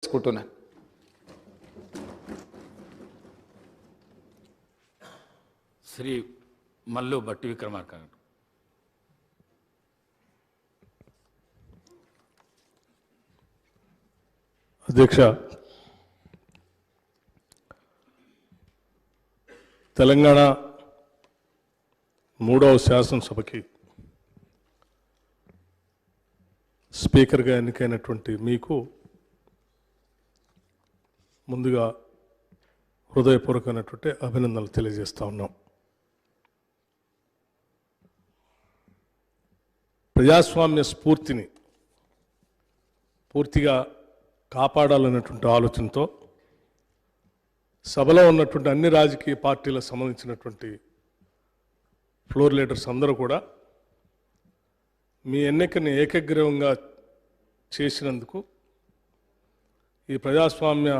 చేసుకుంటున్నాను. శ్రీ మల్లు బట్టి విక్రమార్క. అధ్యక్ష, తెలంగాణ 3వ శాసనసభకి స్పీకర్గా ఎన్నికైనటువంటి మీకు ముందుగా హృదయపూర్వకమైనటువంటి అభినందనలు తెలియజేస్తా ఉన్నాం. ప్రజాస్వామ్య స్ఫూర్తిని పూర్తిగా కాపాడాలన్నటువంటి ఆలోచనతో సభలో ఉన్నటువంటి అన్ని రాజకీయ పార్టీలకు సంబంధించినటువంటి ఫ్లోర్ లీడర్స్ అందరూ కూడా మీ ఎన్నికని ఏకగ్రీవంగా చేసినందుకు ఈ ప్రజాస్వామ్య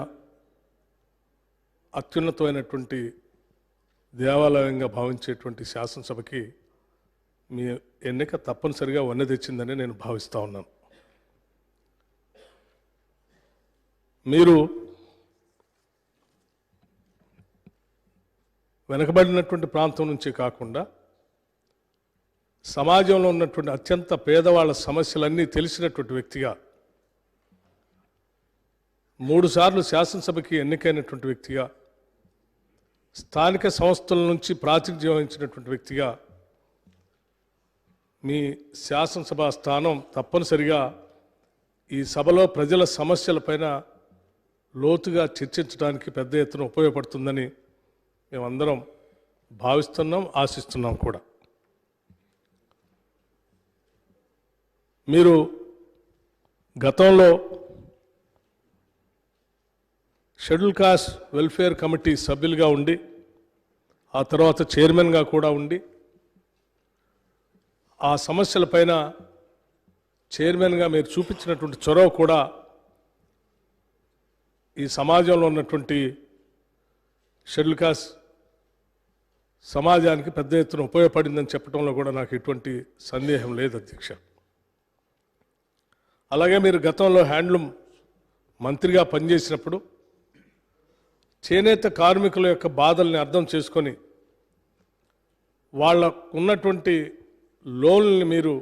అత్యున్నతమైనటువంటి దేవాలయంగా భావించేటువంటి శాసనసభకి మీ ఎన్నిక తప్పనిసరిగా వన్నె తెచ్చిందని నేను భావిస్తూ ఉన్నాను. మీరు వెనకబడినటువంటి ప్రాంతం నుంచి కాకుండా సమాజంలో ఉన్నటువంటి అత్యంత పేదవాళ్ళ సమస్యలన్నీ తెలిసినటువంటి వ్యక్తిగా 3 సార్లు శాసనసభకి ఎన్నికైనటువంటి వ్యక్తిగా స్థానిక సంస్థల నుంచి ప్రాతినిధ్యం వహించినటువంటి వ్యక్తిగా మీ శాసనసభ స్థానం తప్పనిసరిగా ఈ సభలో ప్రజల సమస్యలపైన లోతుగా చర్చించడానికి పెద్ద ఎత్తున ఉపయోగపడుతుందని మేమందరం భావిస్తున్నాం, ఆశిస్తున్నాం కూడా. మీరు గతంలో షెడ్యూల్ కాస్ట్ వెల్ఫేర్ కమిటీ సభ్యులుగా ఉండి ఆ తర్వాత చైర్మన్గా కూడా ఉండి ఆ సమస్యలపైన చైర్మన్గా మీరు చూపించినటువంటి చొరవ కూడా ఈ సమాజంలో ఉన్నటువంటి షెడ్యూల్ కాస్ట్ సమాజానికి పెద్ద ఎత్తున ఉపయోగపడిందని చెప్పడంలో కూడా నాకు ఎటువంటి సందేహం లేదు అధ్యక్ష. అలాగే మీరు గతంలో హ్యాండ్లూమ్ మంత్రిగా పనిచేసినప్పుడు చేనేత కార్మికుల యొక్క బాధల్ని అర్థం చేసుకొని వాళ్ళకు ఉన్నటువంటి లోన్లని మీరు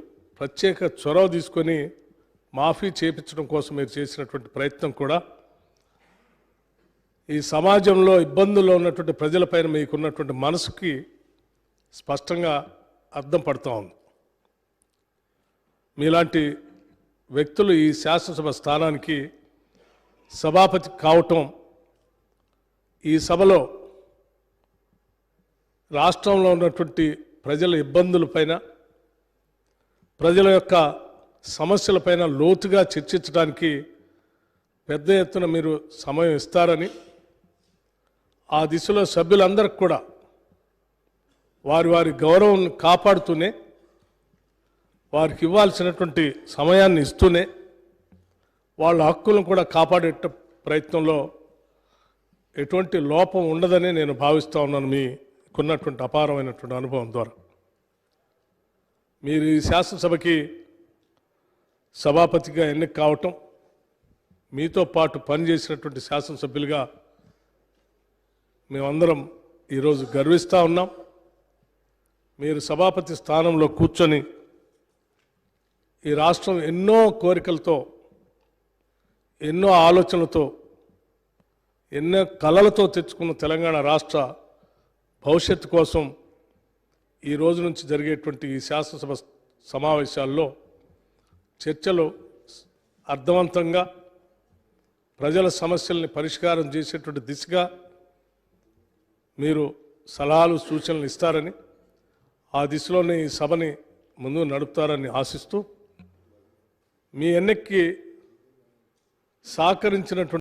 ప్రత్యేక చొరవ తీసుకొని మాఫీ చేయించడం కోసం మీరు చేసినటువంటి ప్రయత్నం కూడా ఈ సమాజంలో ఇబ్బందుల్లో ఉన్నటువంటి ప్రజలపైన మీకున్నటువంటి మనసుకి స్పష్టంగా అర్థం పడుతూ ఉంది. మీలాంటి వ్యక్తులు ఈ శాసనసభ స్థానానికి సభాపతి కావటం ఈ సభలో రాష్ట్రంలో ఉన్నటువంటి ప్రజల ఇబ్బందులపైన ప్రజల యొక్క సమస్యలపైన లోతుగా చర్చించడానికి పెద్ద ఎత్తున మీరు సమయం ఇస్తారని, ఆ దిశలో సభ్యులందరికీ కూడా వారి వారి గౌరవం కాపాడుతూనే వారికి ఇవ్వాల్సినటువంటి సమయాన్ని ఇస్తూనే వాళ్ళ హక్కులను కూడా కాపాడే ప్రయత్నంలో ఎటువంటి లోపం ఉండదని నేను భావిస్తూ ఉన్నాను. మీకున్నటువంటి అపారమైనటువంటి అనుభవం ద్వారా మీరు ఈ శాసనసభకి సభాపతిగా ఎన్నిక కావటం, మీతో పాటు పనిచేసినటువంటి శాసనసభ్యులుగా మేమందరం ఈరోజు గర్విస్తూ ఉన్నాం. మీరు సభాపతి స్థానంలో కూర్చొని ఈ రాష్ట్రం ఎన్నో కోరికలతో, ఎన్నో ఆలోచనలతో, ఎన్నో కలలతో తెచ్చుకున్న తెలంగాణ రాష్ట్ర భవిష్యత్తు కోసం ఈ రోజు నుంచి జరిగేటువంటి ఈ శాసనసభ సమావేశాల్లో చర్చలు అర్థవంతంగా ప్రజల సమస్యల్ని పరిష్కారం చేసేటువంటి దిశగా మీరు సలహాలు సూచనలు ఇస్తారని, ఆ దిశలోనే ఈ సభని ముందు నడుపుతారని ఆశిస్తూ మీ ఎన్నికకి సహకరించినటువంటి